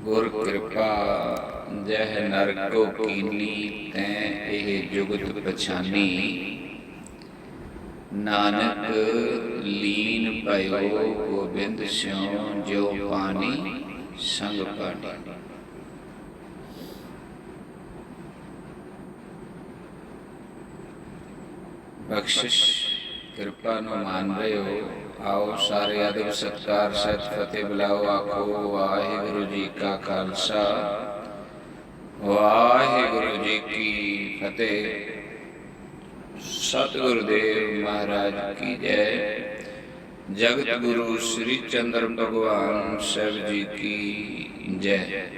गुर कृपा जह नर को कीनी तैं एह जुगत पछानी। नानक लीन भयो गोबिंद स्यों जो पानी संग पानी। बख्शिश कृपा नु मान रहे हो। आओ सारे अदब सत्कार सत फतेह बुलाओ। आखो वाहिगुरु जी का खालसा वाहिगुरु जी की फतेह। सतगुरुदेव महाराज की जय। जगत गुरु श्री चंद्र भगवान साहब जी की जय।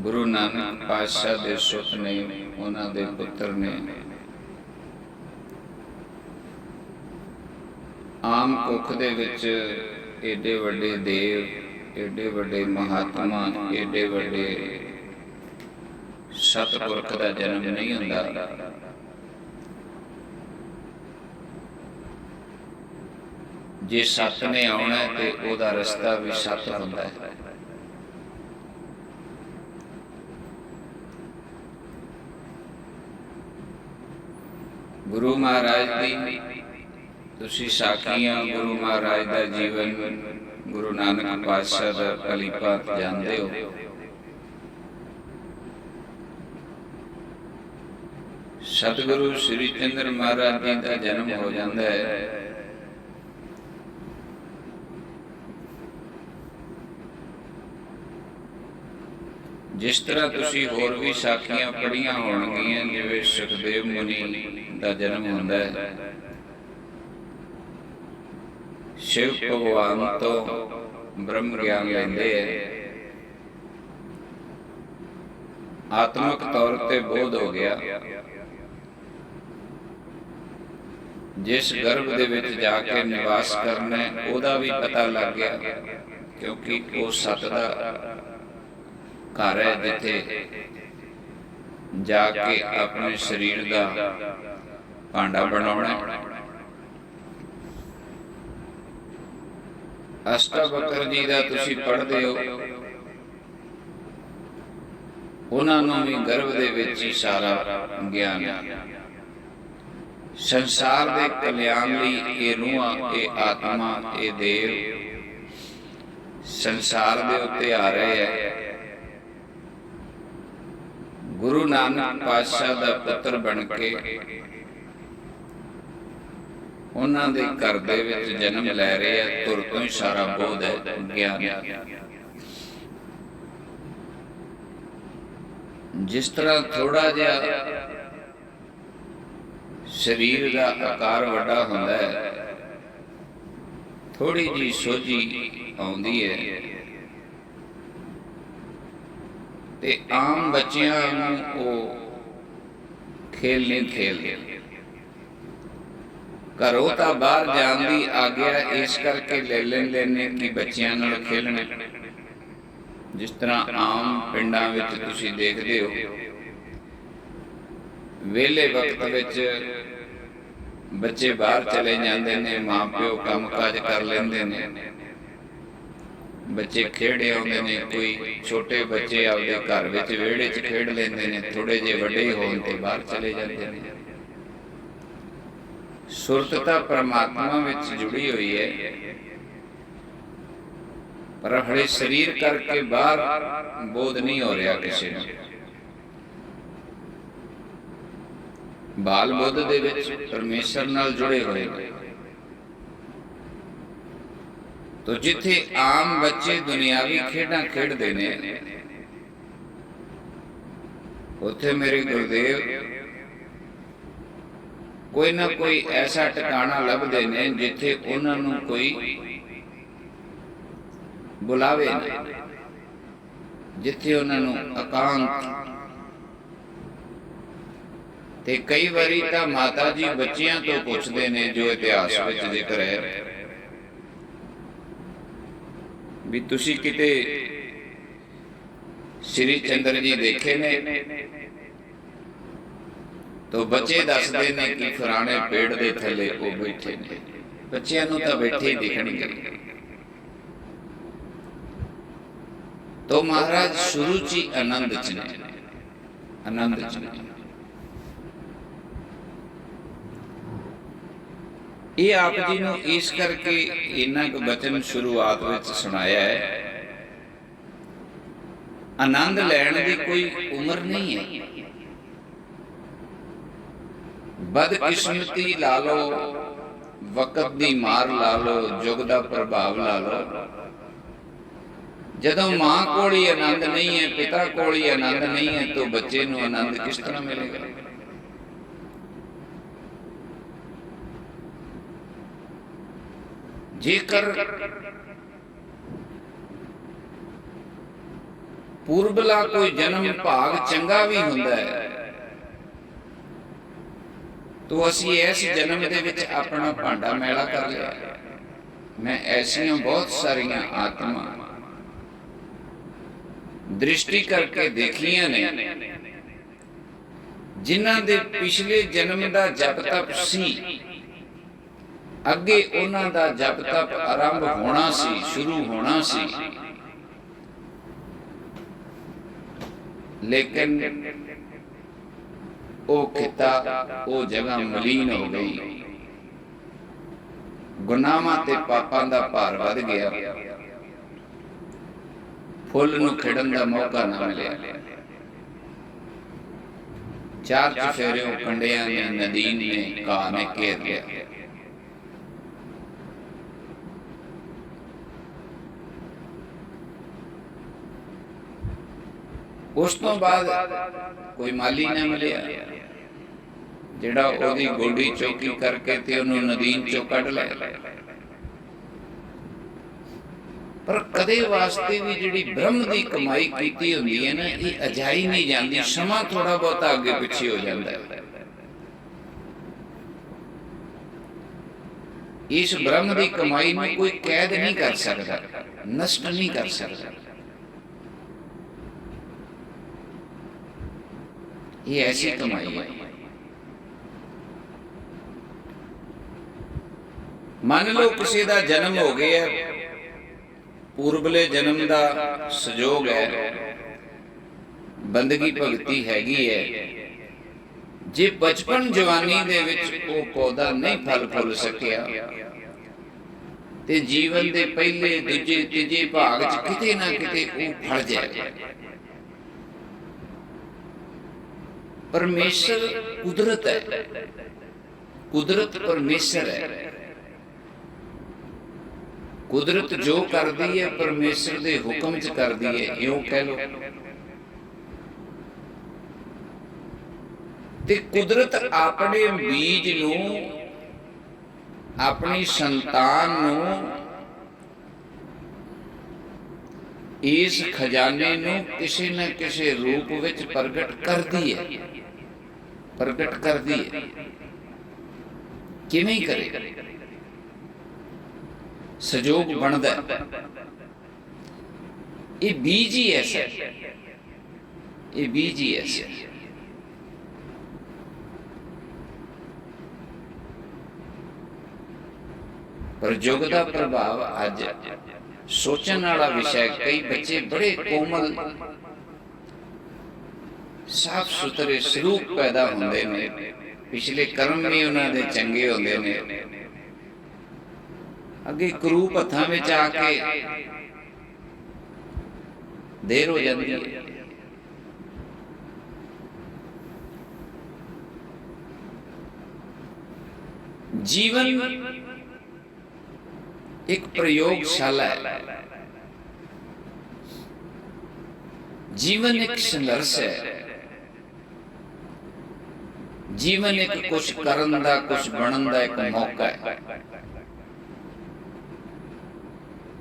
गुरु नानक पातशाह दे सुत ने, उन्हां दे पुत्र ने आम कुख दे विच एडे वड्डे देव, एडे वड्डे महात्मा, एडे वड्डे सतपुरख दा जन्म नहीं हुंदा। जे सत ने आउणा ते ओहदा रस्ता भी सत हुंदा है। गुरु महाराज दी तुसी साखियां, गुरु महाराज दा जीवन, गुरु नानक पातशाह दा भली भांत जानदे हो। सतगुरु श्री चंद्र महाराज जी का जन्म हो जाता है। जिस तरह तुसी होर भी साखियां पढ़ियां होणगियां, जिवें सुखदेव मुनि का जन्म होंदा है। शिव भगवान तो ब्रह्म ज्ञान लेंदे है। आत्मक तौर ते बोध हो गया। जिस गर्भ दे विच जाके निवास करना ओदा भी पता लग गया, क्योंकि वो सत दा घर है जिथे जाके अपने शरीर का भांडा बनाना। अष्टावक्र जी का तुसी पढ़ते हो, उन्होंने भी गर्भ दे विच ही सारा ज्ञान। संसार दे कल्याण लई ये रूहां, ये आत्मा, ये देव संसार दे उत्ते आ रहे हैं। गुरु नानक पातशाह दा पुत्र बन के उन्हां दे घर दे विच जन्म लै रहे हैं। तुर तो ही सारा बोध है, ज्ञान। जिस तरह थोड़ा जिहा शरीर का आकार वड्डा हुंदा है, थोड़ी जी सोझी आउंदी है, ते आम बच्चियां नूं वो खेल नहीं खेलदे। घरों तां बाहर जाण दी आग्या इस करके ले लैंदे ने कि बच्चियां नाल खेलण। जिस तरह आम पिंडां विच तुसीं देखदे हो, वेले वक्त विच बच्चे बाहर चले जांदे ने, मां प्यो काम काज कर लैंदे ने, बच्चे खेड़े आउंदे ने। कोई छोटे बच्चे आपदे घर विच विहड़े च खेड लैंदे ने, थोड़े जे वड्डे होण ते बाहर चले जांदे ने। सुरत परमात्मा विच जुड़ी हुई है, पर हले शरीर करके बाहर बोध नहीं हो रहा किसी नूं। बाल बोध दे विच परमेश्वर नाल जुड़े हुए। तो जिथे आम बच्चे दुनियावी खेडां खेडदे ने, उथे मेरे गुरुदेव कोई ना कोई ऐसा ठिकाना लभदे ने जिथे उन्हां नूं कोई बुलावे ना, जिथे उन्हां नूं एकांत। ते कई बारी तां माता जी बच्चियां तो पुछदे ने, जो इतिहास विच जिक्र है, भी तुसी किते श्री चंद्र जी देखे ने? तो बच्चे दसदे ने कि फलाने पेड़ दे थले वो बैठे ने। ਬੱਚਿਆਂ ਨੂੰ ਤਾਂ ਬੈਠੇ ਹੀ ਦਿਖਣਗੇ। तो महाराज शुरू च ही आनंद च ने, आनंद च ने। ये आप जी नूं इस करके इन्ना क बचन शुरुआत विच सुनाया है। आनंद लैण दी कोई उम्र नहीं है। बदकिस्मती ला लो, वक़्त दी मार ला लो, जुग दा प्रभाव ला लो। जदों मां कोल ही आनंद नहीं है, पिता कोल ही आनंद नहीं है, तो बच्चे नूं आनंद किस तरह मिलेगा? जेकर पूर्वला कोई जन्म भाग चंगा भी हुंदा है, तो असी इस जन्म दे विच अपना भांडा मैला कर लिया। मैं ऐसियां बहुत सारियां आत्मा दृष्टि करके देखियां ने, जिन्हां दे पिछले जन्म दा जप तप सी, अगे उन्हां दा जप तप आरंभ होना सी, शुरू होना सी, लेकिन वो खिता, वो जगह मलीन हो गई। गुनाहां ते पापां दा भार वध गया। फुल नूं खिड़न दा मौका ना मिलिया। चार चफेरे कंडियां ने, नदीन ने, घाह ने घेर लिया। उस तो बाद कोई माली ना मिलिया जिहड़ा ओहदी गोडी चौकी करके ते उहनूं नदीन चों कढ लिया। पर कदे वास्ते भी जिहड़ी ब्रह्म की कमाई कीती हुंदी है ना, ये अजाई नहीं जाती। समा थोड़ा बहुत अगे पिछे हो जाता है। इस ब्रह्म की कमाई में कोई कैद नहीं कर सकता, नष्ट नहीं कर सकता। ये ऐसी कमाई है। मान लो किसी का जन्म हो गया, पूर्वले जन्म का संजोग है, बंदगी भगती हैगी है, जे बचपन जवानी दे विच वो पौधा नहीं फल फुल सकिया, ते जीवन दे पहले दूजे तीजे भाग च किते ना किते वो फल जाएगा। परमेश्वर कुदरत है, कुदरत परमेश्वर है। कुदरत जो कर दी है परमेश्वर के हुक्म च कर दी है, यूं कह लो। ते कुदरत अपने बीज नूं, अपनी संतान नूं, इस खजाने नूं किसी न किसी रूप विच प्रगट करदी है, प्रगट करदी है। किवें करे? संजोग बनता है। ये बीज ही ऐसा, ये बीज ही ऐसा। पर युग का प्रभाव अज सोचने वाला विषय। कई बच्चे बड़े कोमल साफ सुथरे स्वरूप पैदा होंदे ने, पिछले कर्म भी उन्होंने चंगे होंदे ने, अगे करूप हत्थां विच आके देर हो जाती है। जीवन एक प्रयोगशाला है, जीवन एक संघर्ष है, जीवन एक कुछ करन दा, कुछ बनन दा एक मौका है।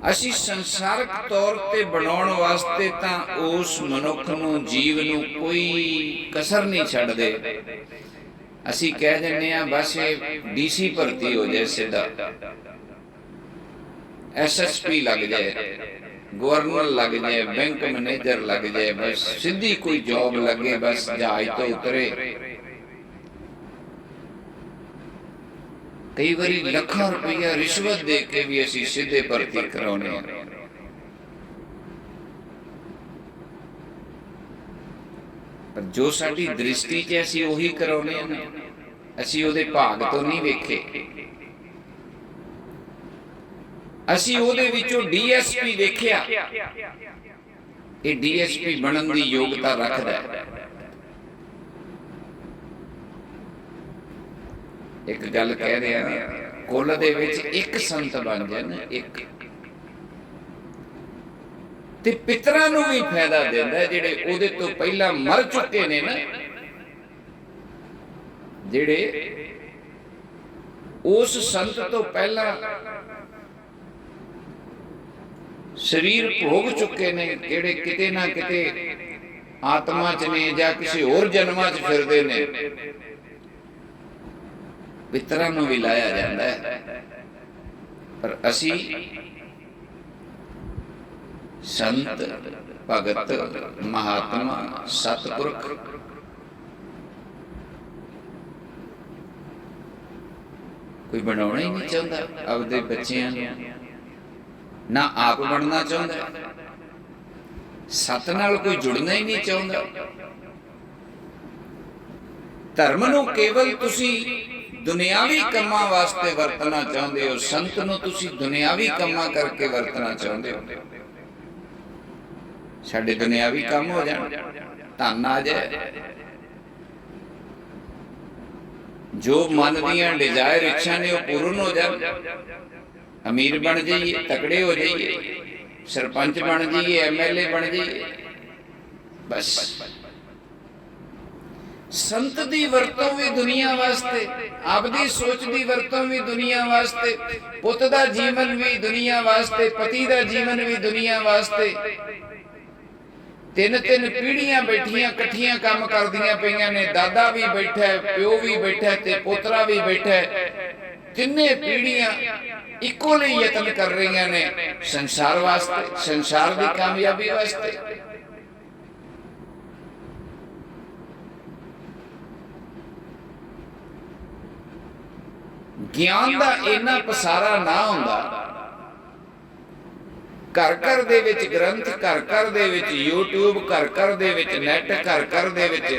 असी संसारिक तौर ते बनाउण वास्ते तां उस मनुख नूं, जीव नूं कोई कसर नहीं छड्डदे। असी कह दिंदे आ बस डीसी भर्ती हो जाए, सीधा SSP लग जाए, गवर्नर लग जाए, बैंक मैनेजर लग जाए, बस सीधी कोई जॉब लगे, बस जहाज तो उतरे। कई बारी ਲੱਖਾਂ रुपया रिश्वत दे के भी असी सीधे भर्ती कराने। पर जो साडी दृष्टि च असी उही कराने ना, असी उहदे भाग तो नहीं वेखे। असी उहदे विचों DSP वेखिया, ये DSP बनन दी योग्यता रखदा है। एक गल कह रहा ना, कुल दे विच एक संत बन जाए ना, एक ते पितरां नूं भी फायदा दिंदा है, जिहड़े उहदे तो पहला मर चुके ने ना, जिहड़े उस संत तो पहला शरीर भोग चुके ने, जिहड़े किते ना किते आत्मा च ने जां किसी होर जन्मां च फिरदे ने, पितरां नूं भी लाया जांदा है। पर असी संत भगत महात्मा सतपुरख कोई बनाना ही नहीं चाहता अपने बच्चों ना, आप बनना चाहता, सत नाल कोई जुड़ना ही नहीं चाहता। धर्म नूं केवल तुसी दुनियावी कामां वास्ते वरतना चाहते हो, संत नूं तुसी दुनियावी कामां करके वरतना चाहते हो। साडे दुनियावी काम हो जाण, धन आ जाए, जो मन दीयां डिजायर इच्छा ने पूर्ण हो जाए, अमीर बन जाइए, तकड़े हो जाइए, सरपंच बन जाइए, MLA बन जाइए, बस। संत दी वरतों भी दुनिया वास्ते, आपदी सोच दी वरतों भी दुनिया वास्ते, पुत दा जीवन भी दुनिया वास्ते, पति दा जीवन भी दुनिया वास्ते। तीन तीन पीढ़ियां बैठियां कट्ठियां काम करदियां पईयां ने, दादा भी बैठा है, प्यो भी बैठा है ते पोतरा भी बैठा है। तिन्ने पीढ़ियां इक्को ही यतन कर रही ने संसार वास्ते, संसार की कामयाबी वास्ते। ज्ञान का इन्ना पसारा ना हुंदा, घर घर दे विच ग्रंथ, घर घर दे विच YouTube, घर घर दे विच नेट, घर घर दे विच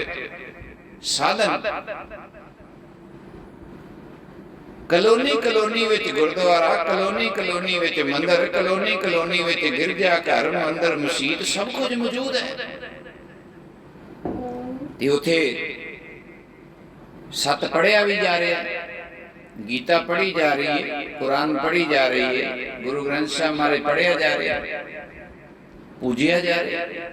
साधन, कलोनी कलोनी विच गुरुद्वारा, कलोनी कलोनी विच मंदिर, कलोनी कलोनी विच गिरजा घर, मंदिर, मसीत, सब कुछ मौजूद है। ते उथे सत पढ़िया भी जा रहा है, गीता पढ़ी जा रही है, कुरान पढ़ी जा रही है, गुरु ग्रंथ साहब हमारे पढ़िया जा रहा है, पूजिया जा रहा है।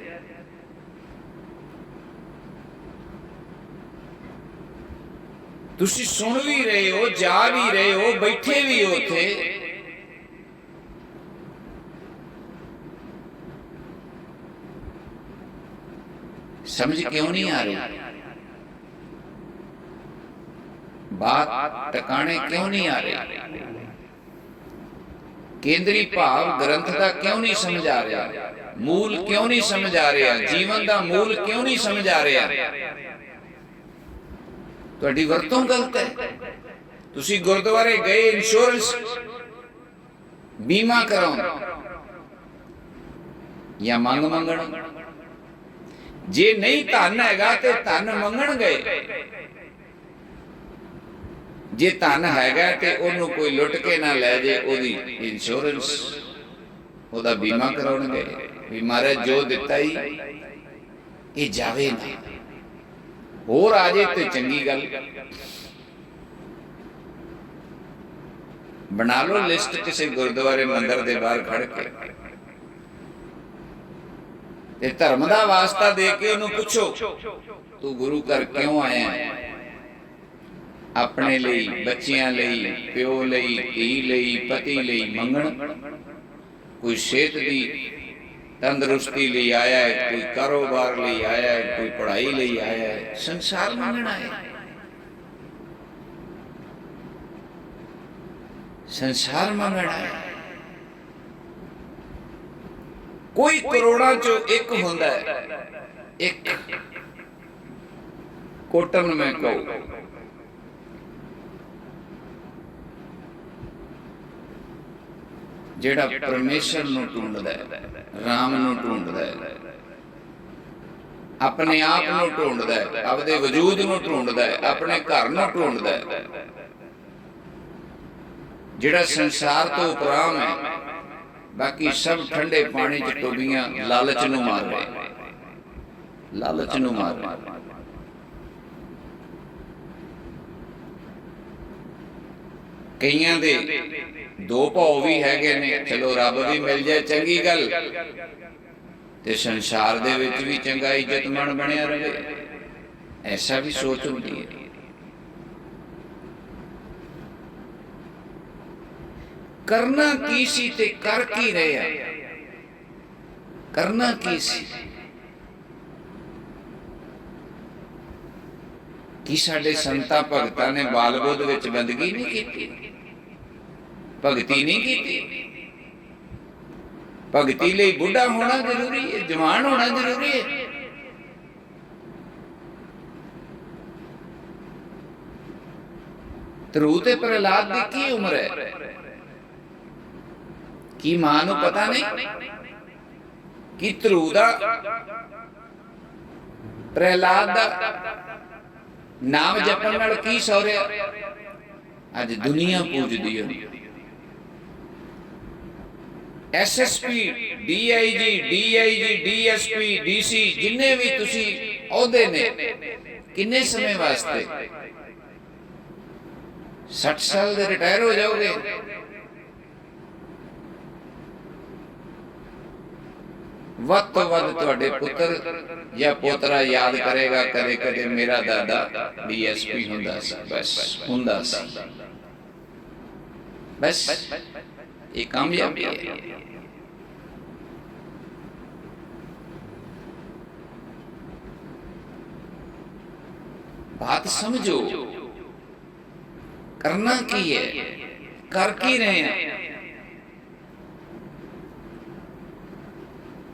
तुसी सुन भी रहे हो, जा भी रहे हो, बैठे भी हो थे। समझ क्यों नहीं आ रही? बात टकाने क्यों नहीं आ रही? केंद्री भाव ग्रंथ का क्यों नहीं समझ आ रहा? मूल क्यों नहीं समझ आ रहा? जीवन का मूल क्यों नहीं समझ आ रहा? तुहाडी वरतों गलत है। तुसी गुरुद्वारे गए इंश्योरेंस बीमा कराओ या मंग मंगण, जे नहीं धन हैगा ते धन मंगण गए, जे धन हैगा ते ओनू कोई लुट के ना लै जे, ओदी इंश्योरेंस ओदा बीमा कराउण गए भी महाराज जो दिता ही ये जावे ना, होर आ जाए तो चंगी गल। बना लो लिस्ट किसी गुरुद्वारे मंदिर दे बाहर खड़ के, ते धर्म दा वास्ता दे के उन्हें पूछो तू गुरु घर क्यों आया है? अपने लिए, बच्चियां लिए, प्यो लिए, धी लिए, पति लिए मंगण, कोई सेहत दी तंदुरुस्ती लिए आया है, कोई कारोबार लिए आया है, कोई पढ़ाई लिए आया है, संसार मंगण आया है, संसार मंगण आया है। कोई करोड़ां चो एक हुंदा है, एक कोटन में कहूं ਜਿਹੜਾ ਪਰਮੇਸ਼ਰ ਨੂੰ ਢੂੰਡਦਾ ਹੈ, ਰਾਮ ਨੂੰ ਢੂੰਡਦਾ ਹੈ, ਆਪਣੇ ਆਪ ਨੂੰ ਢੂੰਡਦਾ ਹੈ, ਆਪਦੇ ਵਜੂਦ ਨੂੰ ਢੂੰਡਦਾ ਹੈ, ਆਪਣੇ ਘਰ ਨੂੰ ਢੂੰਡਦਾ ਹੈ, ਜਿਹੜਾ ਸੰਸਾਰ ਤੋਂ ਉਪਰਾਮ ਹੈ, ਬਾਕੀ ਸਭ ਠੰਡੇ ਪਾਣੀ 'ਚ ਟੋਬੀਆਂ ਲਾਲਚ ਨੂੰ ਮਾਰ ਰਹੇ, ਲਾਲਚ ਨੂੰ ਮਾਰ ਰਹੇ। ਕਈਆਂ ਦੇ ਦੋ ਭਾਉ ਵੀ ਹੈਗੇ ਨੇ, ਚਲੋ ਰੱਬ ਵੀ ਮਿਲ ਜਾਏ ਚੰਗੀ ਗੱਲ, ਤੇ ਸੰਸਾਰ ਦੇ ਵਿੱਚ ਵੀ ਚੰਗਾ ਇੱਜ਼ਤਮਾਨ ਬਣਿਆ ਰਹੇ, ਐਸਾ ਵੀ ਸੋਚ ਹੁੰਦੀ ਹੈ। ਕਰਨਾ ਕੀ ਸੀ ਤੇ ਕਰ ਕੀ ਰਿਹਾ, ਕਰਨਾ ਕੀ ਸੀ? ਕੀ ਸਾਡੇ ਸੰਤਾਂ ਭਗਤਾਂ ਨੇ ਬਾਲ ਬੁੱਧ ਵਿੱਚ ਬੰਦਗੀ ਨਹੀਂ ਕੀਤੀ, ਭਗਤੀ ਨਹੀਂ ਕੀਤੀ? ਭਗਤੀ ਲਈ ਬੁੱਢਾ ਹੋਣਾ ਜ਼ਰੂਰੀ ਹੈ, ਜਵਾਨ ਹੋਣਾ ਜ਼ਰੂਰੀ ਹੈ? ਧਰੂ ਤੇ ਪ੍ਰਹਿਲਾਦ ਦੀ ਕੀ ਉਮਰ ਹੈ? ਕੀ ਮਾਂ ਨੂੰ ਪਤਾ ਨਹੀਂ ਕਿ ਧਰੂ ਦਾ, ਪ੍ਰਹਿਲਾਦ ਦਾ ਨਾਮ ਜਪਣ ਨਾਲ ਕੀ ਸੌਰਿਆ? ਅੱਜ ਦੁਨੀਆ ਪੂਜਦੀ ਹੈ। SSP, DIG, DIG, DSP, DC, ਜਿੰਨੇ ਵੀ ਤੁਸੀਂ ਅਹੁਦੇ ਨੇ, ਕਿੰਨੇ ਸਮੇਂ ਵਾਸਤੇ? 60 ਸਾਲ ਦੇ ਰਿਟਾਇਰ ਹੋ ਜਾਓਗੇ। ਵੱਧ ਤੋਂ ਵੱਧ ਤੁਹਾਡੇ ਪੁੱਤਰ ਜਾਂ ਪੋਤਰਾ ਯਾਦ ਕਰੇਗਾ ਕਦੇ ਕਦੇ ਮੇਰਾ ਦਾਦਾ ਡੀਐਸਪੀ ਹੁੰਦਾ ਸੀ, ਬਸ ਹੁੰਦਾ ਸੀ, ਬਸ ਇਹ ਕਾਮਯਾਬੀ ਹੈ। बात समझो, करना की है, कर की रहे हैं।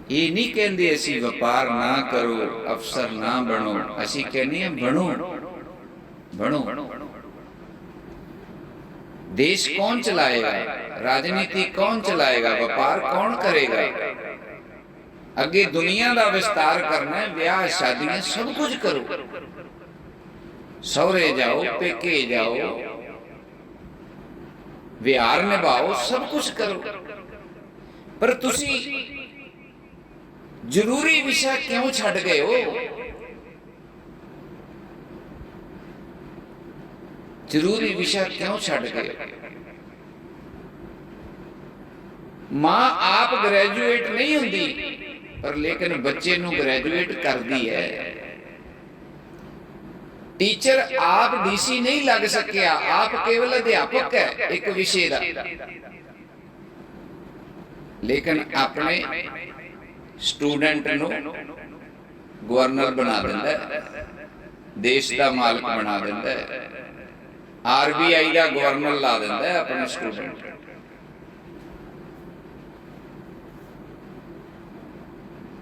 ये नहीं कहते असी व्यापार ना करो, अफसर ना बनो, असी कहने बनो, बनो। देश कौन चलाएगा, राजनीति कौन चलाएगा, व्यापार कौन करेगा? अगे दुनिया का विस्तार करना है, ब्याह शादियां सब कुछ करो, सौरे जाओ, पेके जाओ, विहार निभाओ, सब कुछ करो, पर तुसी जरूरी विषय क्यों छड़ गए हो? जरूरी विषय क्यों छड़ गए? मां आप ग्रेजुएट नहीं होंदी, पर लेकिन बच्चे नूं ग्रेजुएट करदी है। टीचर आप डीसी नहीं लग सकिया, आप केवल अध्यापक है एक विषय का, लेकिन अपने स्टूडेंट नूं गवर्नर बना दिंदा है, देश का मालिक बना दिंदा है, आरबीआई का गवर्नर ला दिंदा है अपने स्टूडेंट।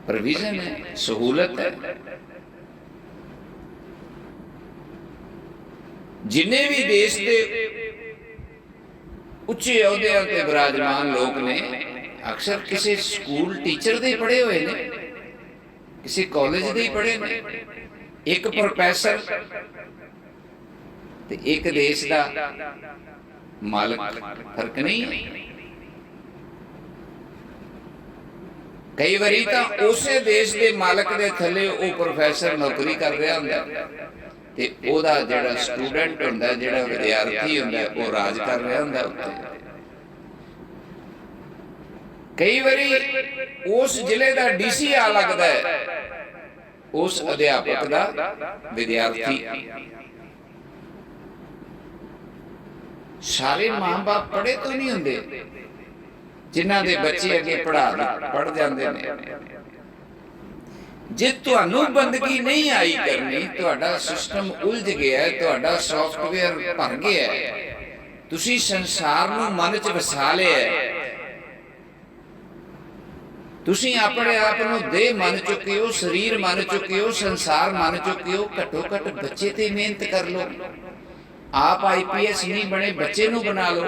प्रोविजन है, सहूलत है। जिन्ने भी देश के उच्चे अहुदियां ते विराजमान लोग ने अक्सर किसी स्कूल टीचर दे पढ़े हुए ने, किसी कॉलेज दे पढ़े ने। एक प्रोफैसर ते एक देश का मालिक फर्क नहीं है। कई बारी तो उसे देश के मालिक के थले वो प्रोफैसर नौकरी कर रहा होंदा ते ओदा जिहड़ा स्टूडेंट हुंदा, जिहड़ा विद्यार्थी हुंदा, वो राज कर रहा हुंदा उत्ते। कई बारी उस जिले का डीसी आ लगदा है उस अध्यापक का विद्यार्थी। सारे मां बाप पढ़े तो नहीं हुंदे, जिन्हां दे बच्चे अगे पढ़ जांदे ने। जे तुहानू बंदगी नहीं आई करनी, तुहाडा सिस्टम उलझ गया है, तुहाडा सॉफ्टवेयर भर गया है, तुसी संसार नू मन च वसा लिया है, तुसी अपने आप नू देह मन चुके हो, शरीर मन चुके हो, संसार मन चुके हो। घट्टो घट बच्चे ते मेहनत कर लो। आप IPS नहीं बने, बच्चे नू बना लो।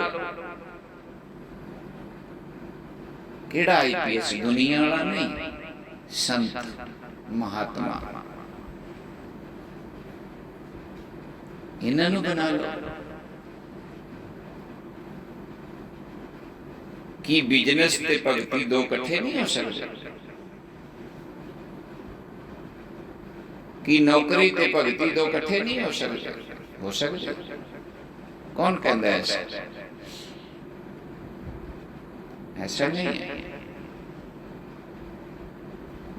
ਕਿਹੜਾ IPS? ਦੁਨੀਆ ਵਾਲਾ ਨਹੀਂ, ਸੰਤ ਮਹਾਤਮਾ। ਇਹਨਾਂ ਨੂੰ ਬਣਾ ਲਓ। ਕੀ ਬਿਜ਼ਨਸ ਤੇ ਭਗਤੀ ਦੋ ਇਕੱਠੇ ਨਹੀਂ ਹੋ ਸਕਦੇ? ਕੀ ਨੌਕਰੀ ਤੇ ਭਗਤੀ ਦੋ ਇਕੱਠੇ ਨਹੀਂ ਹੋ ਸਕਦੇ? ਹੋ ਸਕਦੇ। ਕੌਣ ਕਹਿੰਦਾ ਐਸਾ? ऐसा नहीं है।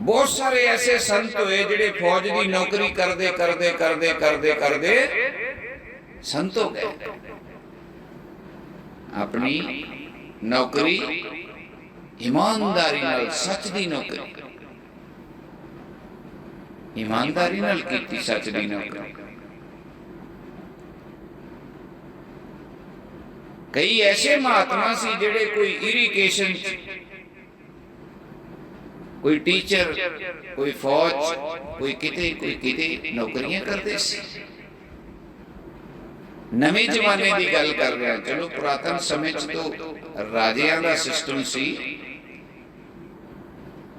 बहुत सारे ऐसे संत हुए जिहड़े फौज की नौकरी करते करते करते करते करते संत हो गए। अपनी नौकरी ईमानदारी नाल, सच दी नौकरी ईमानदारी नाल कीती, सच दी नौकरी। कई ऐसे महात्मा सी जिहड़े कोई इरीगेशन, कोई टीचर, कोई फौज, कोई किते नौकरियां करते सी। नवे जमाने की गल कर रहे हैं। चलो पुरातन समय च तो राजियां दा सिस्टम सी।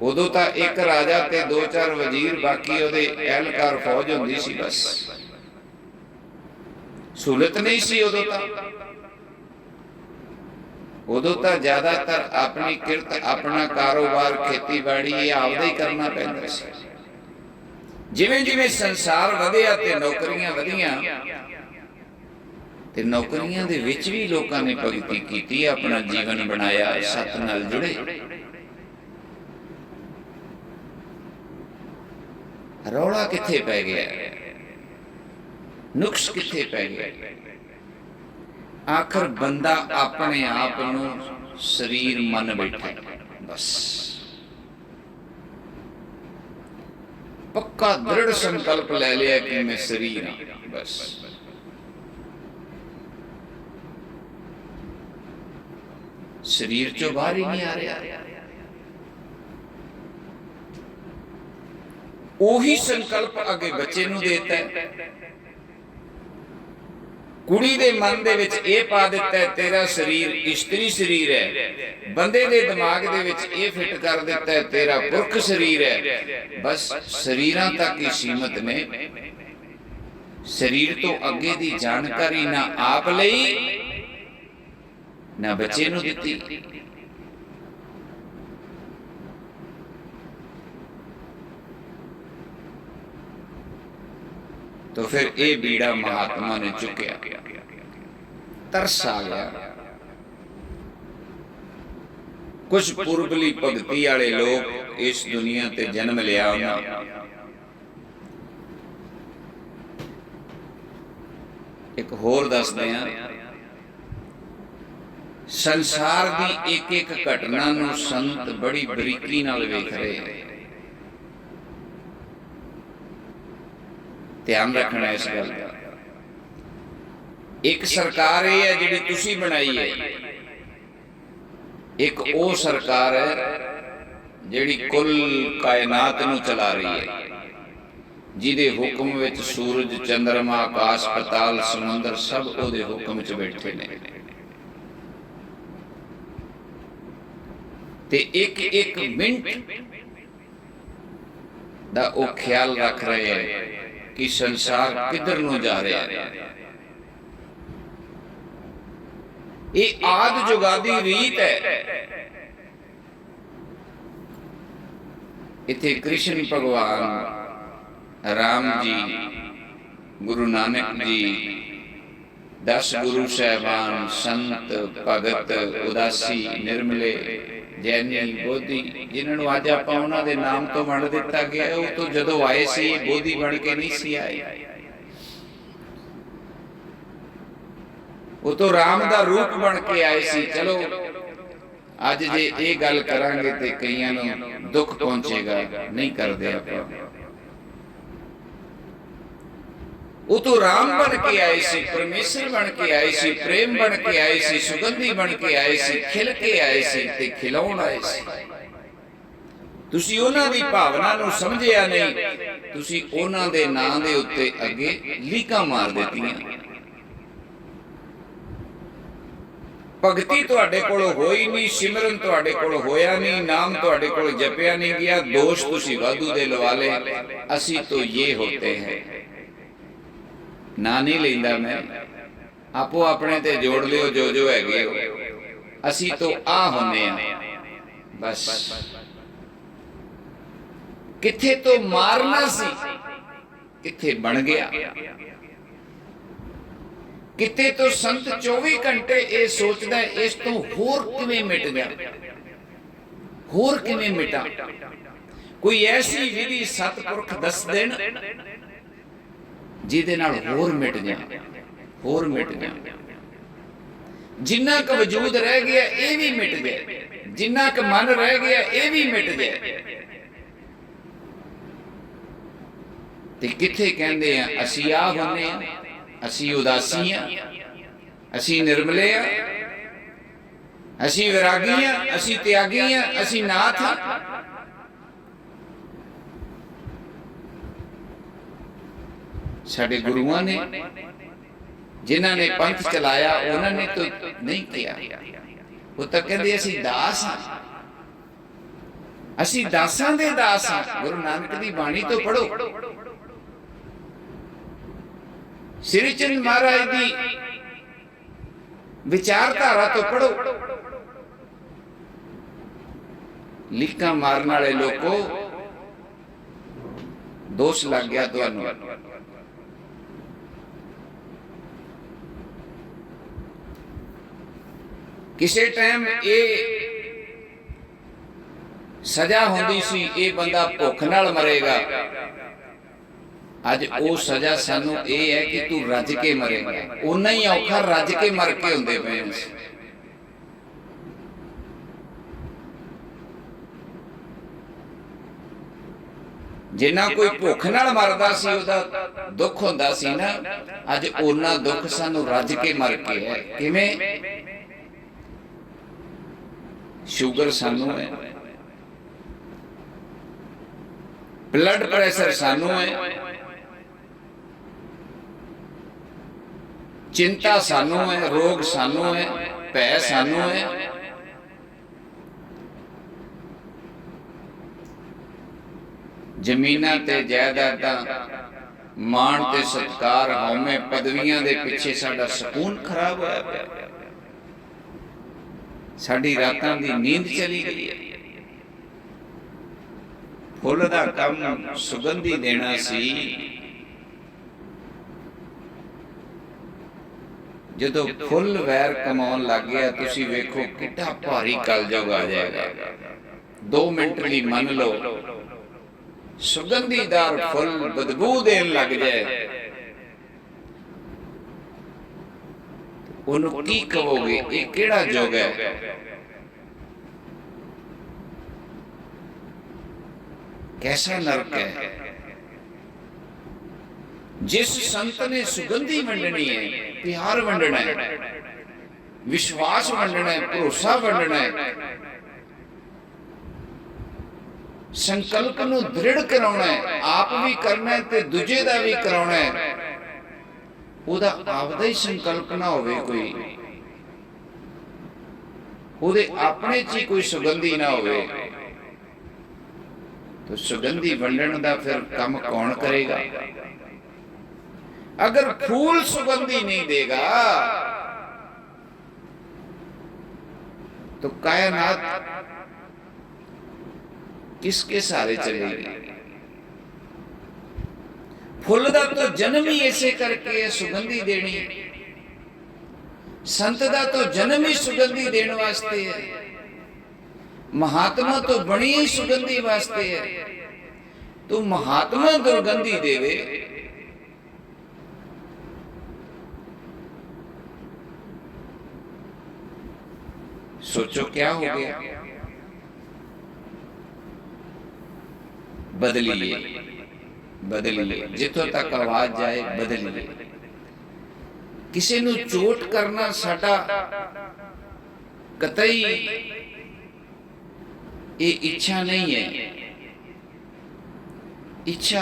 उदों तां एक राजा ते 2-4 वजीर, बाकी उहदे एहलकार फौज हुंदी सी बस। सहूलत नहीं सी उदों तां। उदों तो ज्यादातर अपनी किरत, अपना कारोबार, खेतीबाड़ी ये आपदा ही करना पैंदा सी। जिवें जिवें संसार वधिया ते नौकरियां वधियां, ते नौकरियां दे विच भी लोकां ने भगती कीती, अपना जीवन बनाया, सत नाल जुड़े। रौला कित्थे पै गया? नुक्स कित्थे पै गया? आखिर बंदा अपने आप नू शरीर मन बैठा, बस पक्का दृढ़ संकल्प ले लिया कि मैं शरीर हाँ, बस। शरीर चो बाहर ही नहीं आ रहा। ओही संकल्प अगे बच्चे नू देता है। कुड़ी दे मन दे विच ये पा दिता है तेरा शरीर इस्त्री शरीर है। बंदे दे दिमाग दे विच ये फिट कर दिता है तेरा पुरख शरीर है। बस शरीरां तक ही सीमित ने। शरीर तो अगे दी जानकारी ना आप लई ना बच्चे नू दित्ती। तो फिर ये बीड़ा महात्मा ने चुकया। तरस आ गया। कुछ पुरबली भगती वाले लोग इस दुनिया ते जन्म लिया। एक होर दसदे हां, संसार की एक एक घटना नूं संत बड़ी बरीकी नाल वेख रहे हैं। ध्यान रखना इस गल का। एक सरकार ये है जिहड़ी तुसी बनाई है, एक वो सरकार है जिहड़ी कुल कायनात नूं चला रही है, जिहदे हुक्म विच सूरज, चंद्रमा, आकाश, पताल, समुंदर सब उहदे हुक्म च बैठे ने। ते एक एक मिनट दा वो ख्याल रख रहे हैं कि संसार किधर नूं जा रहा है। ये आद जुगादी रीत है। इत्थे कृष्ण भगवान, राम जी, गुरु नानक जी, 10 गुरु साहबान, संत, भगत, उदासी, निर्मले, जैनी, बोधी, जिन्होंने अज आप उन्हां दे नाम तो वंड दिता गया, वो तो जदों आए सी बोधी बन के नहीं सी आए। वो तो राम दा रूप बन के आए सी। चलो अज जे ये गल करांगे ते कईयां नूं दुख पहुंचेगा, नहीं करदे आपां। वो तो राम बन के आए सी, परमेश्वर बन के आए सी, प्रेम बन के आए सी, सुगंधी बन के आए सी, खिल के आए सी ते खिलाउण आए सी। तुसी उन्हां दी भावना नूं समझिया नहीं, तुसी उन्हां दे नां दे उत्ते अगे लीकां मार दित्तियां। ਭਗਤੀ ਤੁਹਾਡੇ ਕੋਲ ਹੋਈ ਨਹੀਂ, ਸਿਮਰਨ ਤੁਹਾਡੇ ਕੋਲ ਹੋਇਆ ਨਹੀਂ, ਨਾਮ ਤੁਹਾਡੇ ਕੋਲ ਜਪਿਆ ਨਹੀਂ ਗਿਆ, ਦੋਸ਼ ਤੁਸੀਂ ਵਾਧੂ ਦੇ ਲਵਾ ਲਏ। ਅਸੀਂ ਤਾਂ ਇਹ ਹੋਤੇ ਹੈ, ਨਾ ਨਹੀਂ ਲੈਂਦਾ ਮੈਂ, ਆਪੋ ਆਪਣੇ ਤੇ ਜੋੜ ਲਿਓ ਜੋ ਜੋ ਹੈਗੇ ਹੋ। ਅਸੀਂ ਤਾਂ ਆ ਹੁੰਨੇ ਆ ਬਸ। ਕਿੱਥੇ ਤੋਂ ਮਾਰਨਾ ਸੀ, ਕਿੱਥੇ ਬਣ ਗਿਆ। ਕਿਤੇ ਤੋਂ ਸੰਤ 24 ਘੰਟੇ ਇਹ ਸੋਚਦਾ ਇਸ ਤੋਂ ਹੋਰ ਕਿਵੇਂ ਮਿਟ ਜਾ, ਹੋਰ ਕਿਵੇਂ ਮਿਟਾਂ। ਕੋਈ ਐਸੀ ਵਿਧੀ ਸਤਿਪੁਰਖ ਦੱਸ ਦੇਣ ਜਿਹਦੇ ਨਾਲ ਹੋਰ ਮਿਟ ਜਾ, ਹੋਰ ਮਿਟ ਜਾ। ਜਿੰਨਾ ਕੁ ਵਜੂਦ ਰਹਿ ਗਿਆ ਇਹ ਵੀ ਮਿਟ ਜਾਏ, ਜਿੰਨਾ ਕੁ ਮਨ ਰਹਿ ਗਿਆ ਇਹ ਵੀ ਮਿਟ ਜਾਏ। ਤੇ ਕਿੱਥੇ ਕਹਿੰਦੇ ਆ ਅਸੀਂ ਆ ਹੁੰਨੇ ਆ, ਅਸੀਂ ਉਦਾਸੀ ਆ, ਅਸੀਂ ਨਿਰਮਲੇ ਆ, ਅਸੀਂ ਵਿਰਾਗੀ ਆ, ਅਸੀਂ ਤਿਆਗੀ ਆ, ਅਸੀਂ ਨਾਥ ਆ। ਸਾਡੇ ਗੁਰੂਆਂ ਨੇ ਜਿਨ੍ਹਾਂ ਨੇ ਪੰਥ ਚਲਾਇਆ ਉਹਨਾਂ ਨੇ ਤਾਂ ਨਹੀਂ ਕਿਹਾ। ਉਹ ਤਾਂ ਕਹਿੰਦੇ ਅਸੀਂ ਦਾਸ ਆ, ਅਸੀਂ ਦਾਸਾਂ ਦੇ ਦਾਸ ਆ। ਗੁਰੂ ਨਾਨਕ ਦੀ ਬਾਣੀ ਤੋਂ ਪੜੋ, ਸ੍ਰੀ ਚੰਦ ਮਹਾਰਾਜ ਦੀ ਵਿਚਾਰਧਾਰਾ ਤੋਂ ਪੜੋ। ਲੀਕਾਂ ਮਾਰਨ ਵਾਲੇ ਲੋਕੋ ਦੋਸ਼ ਲੱਗ ਗਿਆ ਤੁਹਾਨੂੰ। ਕਿਸੇ ਟਾਈਮ ਇਹ ਸਜ਼ਾ ਹੁੰਦੀ ਸੀ, ਇਹ ਬੰਦਾ ਭੁੱਖ ਨਾਲ ਮਰੇਗਾ। ਅੱਜ ਉਹ ਸਜ਼ਾ ਸਾਨੂੰ ਇਹ ਹੈ ਕਿ ਤੂੰ ਰੱਜ ਕੇ ਮਰੇਗਾ। ਉਨਾ ਹੀ ਔਖਾ ਰੱਜ ਕੇ ਮਰ ਕੇ ਹੁੰਦੇ ਪਏ। ਜਿੰਨਾ ਕੋਈ ਭੁੱਖ ਨਾਲ ਮਰਦਾ ਸੀ ਉਹਦਾ ਦੁੱਖ ਹੁੰਦਾ ਸੀ ਨਾ, ਅੱਜ ਉਹਨਾਂ ਦੁੱਖ ਸਾਨੂੰ ਰੱਜ ਕੇ ਮਰ ਕੇ ਹੈ। ਕਿਵੇਂ? ਸ਼ੂਗਰ ਸਾਨੂੰ ਹੈ, ਬਲੱਡ ਪ੍ਰੈਸ਼ਰ ਸਾਨੂੰ ਹੈ, ਚਿੰਤਾ ਸਾਨੂੰ ਹੈ, ਰੋਗ ਸਾਨੂੰ ਹੈ, ਭੈ ਸਾਨੂੰ ਹੈ। ਜ਼ਮੀਨਾਂ ਤੇ ਜਾਇਦਾਦਾਂ, ਮਾਣ ਤੇ ਸਤਿਕਾਰ, ਹਉਮੈ ਪਦਵੀਆਂ ਦੇ ਪਿੱਛੇ ਸਾਡਾ ਸਕੂਨ ਖਰਾਬ ਹੋਇਆ ਪਿਆ। ਸਾਡੀ ਰਾਤਾਂ ਦੀ ਨੀਂਦ ਚਲੀ ਗਈ ਹੈ। ਫੁੱਲ ਦਾ ਕੰਮ ਸੁਗੰਧੀ ਦੇਣਾ ਸੀ, ਜਦੋਂ ਫੁੱਲ ਵੈਰ ਕਮਾਉਣ ਲੱਗ ਗਿਆ ਤੁਸੀਂ ਵੇਖੋ ਕਿੱਡਾ ਭਾਰੀ ਕਲਯੁਗ ਆ ਜਾਏਗਾ। 2 ਮਿੰਟ ਲਈ ਮੰਨ ਲਓ ਸੁਗੰਧੀਦਾਰ ਫੁੱਲ ਬਦਬੂ ਦੇਣ ਲੱਗ ਜਾਏ, ਉਹਨੂੰ ਕੀ ਕਹੋਗੇ? ਇਹ ਕਿਹੜਾ ਯੁੱਗ ਹੈ? कैसा नरक है। जिस संत ने सुगंधी वंडनी है, प्यार वंडना है, विश्वास वंडना है, भरोसा वंडना है, संकल्प नूं दृढ़ कराउणा है, आप भी करना है ते दूजे दा भी कराउणा है। ओदा आपदा ही संकल्प ना होवे, कोई ओदे अपने च ही कोई सुगंधी ना होवे, तो सुगंधी वंडन का फिर काम कौन करेगा? अगर फूल सुगंधी नहीं देगा तो कायनात किसके सहारे चलेगी? फुल का तो जन्म ही ऐसे करके है, सुगंधी देनी। संत का तो जन्म ही सुगंधी देने वास्ते है। महात्मा तो बनी ही सुगंधी वास्ते है। तो महात्मा दुर्गंधी देवे, सोचो क्या हो गया? बदलिए, बदलिए, जिथों तक आवाज जाए बदलिए। किसी नूं चोट करना साडा कतई ये इच्छा नहीं है। इच्छा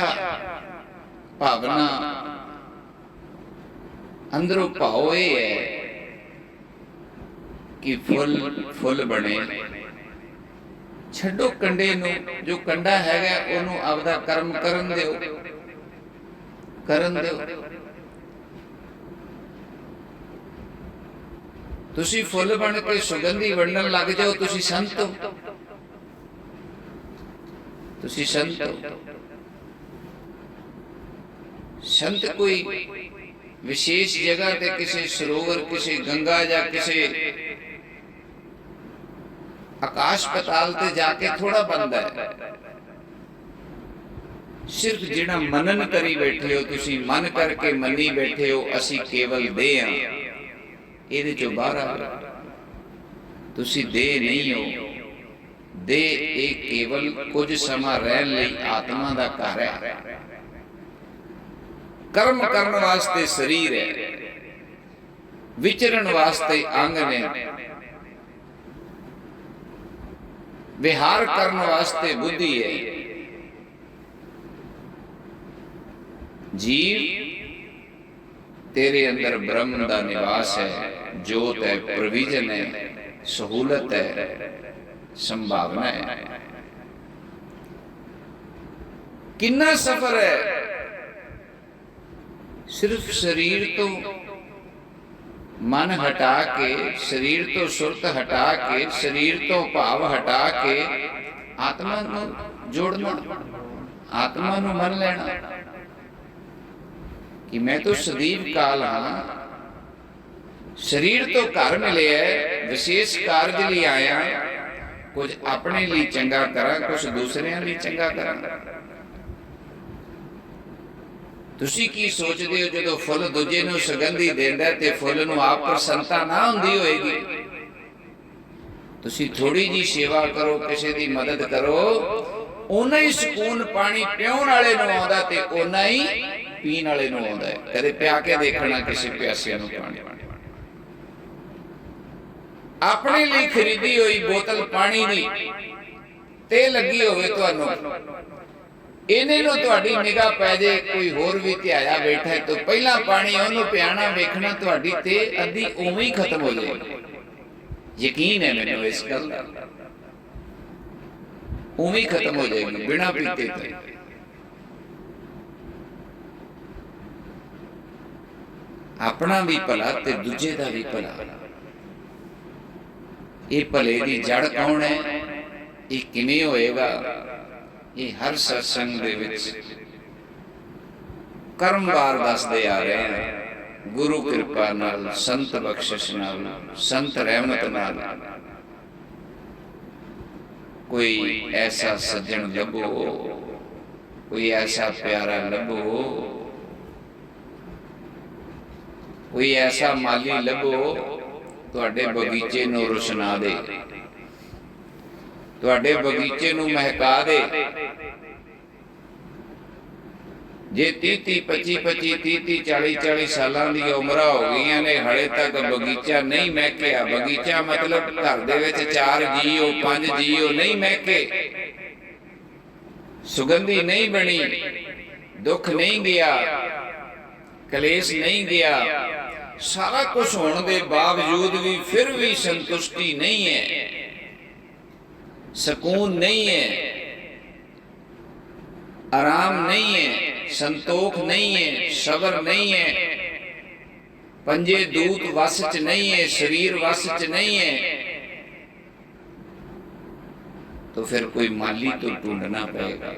भावना अंदरों भाव ये है कि फुल फुल बने। छड्डो कंडे नूं, जो कंडा हैगा ओनूं आपदा कर्म करन दिओ, करन दिओ। तुसी फुल बन के सुगंधी वंडन लग जाओ, तुसी संत हो, तुसी संत हो। संत कोई विशेष जगह ते किसी सरोवर, किसी गंगा या किसी आकाश पताल ते जाके थोड़ा बनता है। सिर्फ जिहड़ा मनन करी बैठे हो, तुसी मन करके मनी बैठे हो असी केवल दे हां, इहदे चों बाहर आओ। तुसी दे नहीं हो, दे एक केवल कुछ समा रहन लई आत्मा दा घर है। कर्म करने वास्ते शरीर है, विचरण वास्ते अंग ने, विहार करने वास्ते बुद्धि है। जीव तेरे अंदर ब्रह्म का निवास है, जोत है, प्रोविजन है, सहूलत है, संभावना है। कितना सफर है सिर्फ शरीर तो मन हटा के, शरीर तो सुरत हटा के, शरीर तो भाव हटा के आत्मा नूं जोड़ना, आत्मा नूं मन लेना कि मैं तो सदैव काल हाँ। शरीर तो घर मिले है, विशेष कार्य लिए आया, कुछ अपने लिए चंगा करा, कुछ दूसरे लिए चंगा करा। तुसी की सोचते हो जो फुल दूजे नूं सुगंधी देंदा ते फुल नूं आप प्रसन्नता ना हुंदी होएगी? तुसी थोड़ी जी सेवा करो, किसी दी मदद करो, उन्ना ही सुकून पानी पिउण वाले नूं आउंदा ते उन्ना ही पीण वाले नूं आउंदा है। कदे पिया के देखना किसी प्यासे नूं पानी। अपने लिए खरीदी हुई बोतल पानी दी ते लगी होवे तुहानूं, इन्हें नूं तुहाडी निगाह पै जाए कोई होर भी ध्याया बैठा है तो पहला पानी उहनूं पियाना वेखना तुहाडी ते अद्धी उवें ही खत्म हो जाएगी। यकीन है मैनूं इस गल दा, उवें ही खत्म हो जाएगी बिना पीते तो। अपना भी भला ते दूजे दा भी भला। ये भले दी जड़ कौन है, ये किवें होएगा? ये हर सत्संग दे विच कर्मवार दसदे आ रहे हैं। गुरु कृपा नाल, संत बख्शिश नाल, संत रहमत नाल कोई ऐसा सज्जन लभो, कोई ऐसा प्यारा लभो, कोई ऐसा माली लभो तुहाडे बगीचे नूं रुशना दे, तुहाडे बगीचे नूं महका दे। जे 30-30, 25-25, 30-30, 40-40 सालां दी उमरां हो गईयां ने, हले तक बगीचा नहीं महकिया। बगीचा मतलब घर दे विच 4 जी हो, 5 जी हो, नहीं महके, सुगंधी नहीं बनी, दुख नहीं गया, कलेश नहीं गया, सारा कुछ होने के बावजूद भी फिर भी संतुष्टि नहीं है, सुकून नहीं है, आराम नहीं है, संतोख नहीं है, सबर नहीं है, पंजे दूत वस च नहीं है, शरीर वस च नहीं है, तो फिर कोई माली तो ढूंढना पड़ेगा।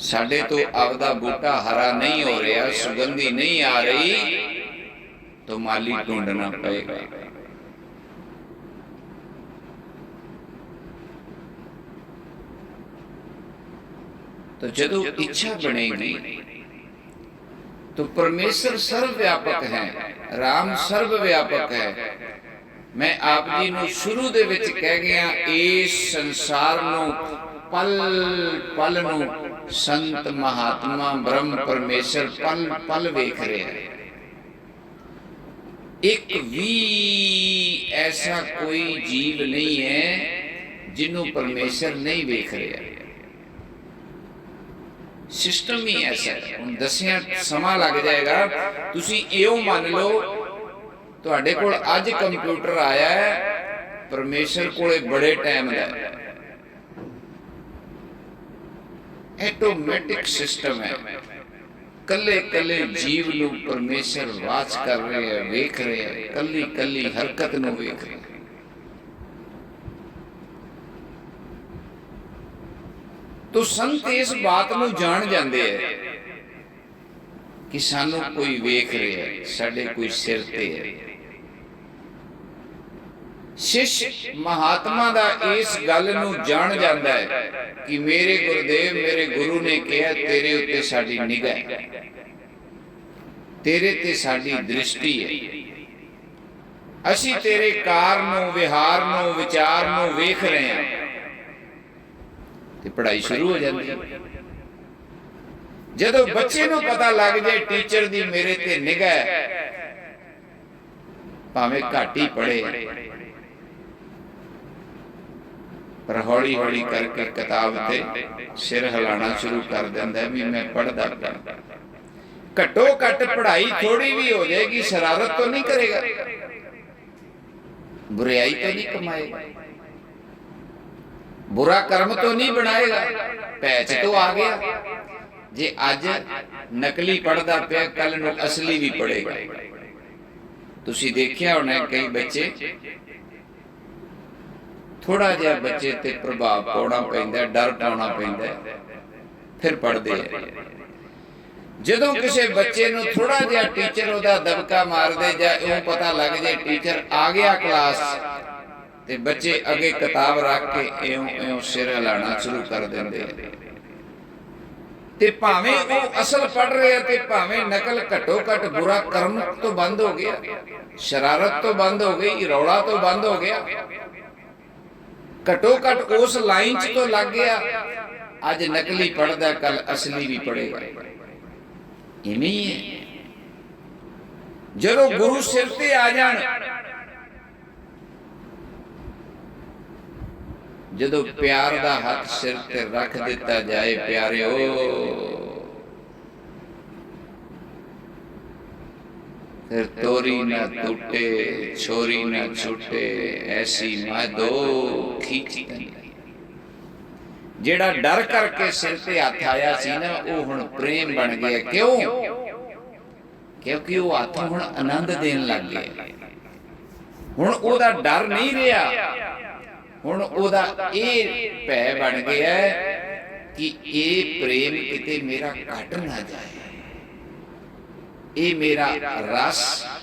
साडे तो आपदा बूटा हरा नहीं हो रहा, सुगंधी नहीं आ रही, तो माली ढूंढना पड़ेगा। तो जदों इच्छा बनेगी तो परमेश्वर सर्वव्यापक है, राम सर्वव्यापक है। मैं आप जी नूं शुरू दे विच कह गया, इस संसार नूं पल पल नूं संत महात्मा ब्रह्म परमेश्वर पल पल वेख रहे हैं। एक भी ऐसा कोई जीव नहीं है जिन्हों परमेश्वर नहीं वेख रहा। सिस्टम ही ऐसा है। हुण दसिया समा लग जाएगा। तुसी इहो मान लो ਤੁਹਾਡੇ ਕੋਲ ਅੱਜ ਕੰਪਿਊਟਰ ਆਇਆ ਹੈ, ਪਰਮੇਸ਼ਰ ਕੋਲੇ ਬੜੇ ਟਾਈਮ ਦਾ ਆਟੋਮੈਟਿਕ ਸਿਸਟਮ ਹੈ। ਕੱਲੇ ਕੱਲੇ ਜੀਵ ਨੂੰ ਪਰਮੇਸ਼ਰ ਵਾਚ ਕਰ ਰਿਹਾ ਹੈ, ਵੇਖ ਰਿਹਾ ਹੈ, ਕੱਲੀ ਕੱਲੀ ਹਰਕਤ ਨੂੰ ਵੇਖ ਰਿਹਾ। ਤੋ ਸੰਤ ਇਸ ਬਾਤ ਨੂੰ ਜਾਣ ਜਾਂਦੇ ਹੈ ਕਿ ਸਾਨੂੰ ਕੋਈ ਵੇਖ ਰਿਹਾ ਹੈ, ਸਾਡੇ ਕੋਈ ਸਿਰ ਤੇ ਹੈ। शिष्य महात्मा दा इस गल नूं जान जांदा है कि मेरे गुरुदेव मेरे गुरु ने कहा तेरे उत्ते साडी निगाह है, तेरे ते साडी दृष्टि है, असी तेरे कार नूं विहार नूं विचार नूं वेख रहे हैं। ते पढ़ाई शुरू हो जाती है। जदों बच्चे नूं पता लग जाए टीचर दी मेरे ते निगाह है, भावें घट ही पढ़े पर हौली हौली करके किताब ते सिर हिलाना शुरू कर देंदा है भी मैं पढ़दा पिया। घट्टो घट पढ़ाई थोड़ी भी हो जाएगी, शरारत तो नहीं करेगा, बुराई तो नहीं कमाएगा, बुरा कर्म तो नहीं बनाएगा, पैच तो आ गया। जे अज नकली पढ़दा पिया कल नूं असली भी पढ़ेगा। तुसीं देखिया होना कई बच्चे थोड़ा जिहा बच्चे ते प्रभाव पाउणा पैंदा, डर पाउणा पैंदा, फिर पढ़दे है। जदों किसी बच्चे नूं थोड़ा जिहा टीचर उहदा दबका मार दे जां इउं पता लग जाए टीचर आ गया क्लास ते बच्चे अगे किताब रख के इउं इउं सिर हिलाना शुरू कर दिंदे ते भावें ओह असल पढ़ रहे ते भावें नकल। घट्टो घट बुरा कर्म तो बंद हो गया, शरारत तो बंद हो गई, रौला तो बंद हो गया, घट्टो घट उस लाइन च तो लग गया। अज नकली पढ़दा कल असली भी पढ़ेगा। इवें ही है जदों गुरु सिर ते आ जाण, जदों प्यार दा हाथ सिर ते रख दिता जाए, प्यारिओ फिर तोरी न टूटे छोरी न छूटे ऐसी माधो खींची। जेड़ा डर करके सिर ते हाथ आया सी ना वो हुण प्रेम बन गया। क्यों? क्योंकि वो हाथ हुण आनंद देन लग गया। हुण ओदा डर नहीं रहा, हुण ओदा ये भै बन गया कि ये प्रेम किते मेरा घट ना जाए, ये मेरा रस,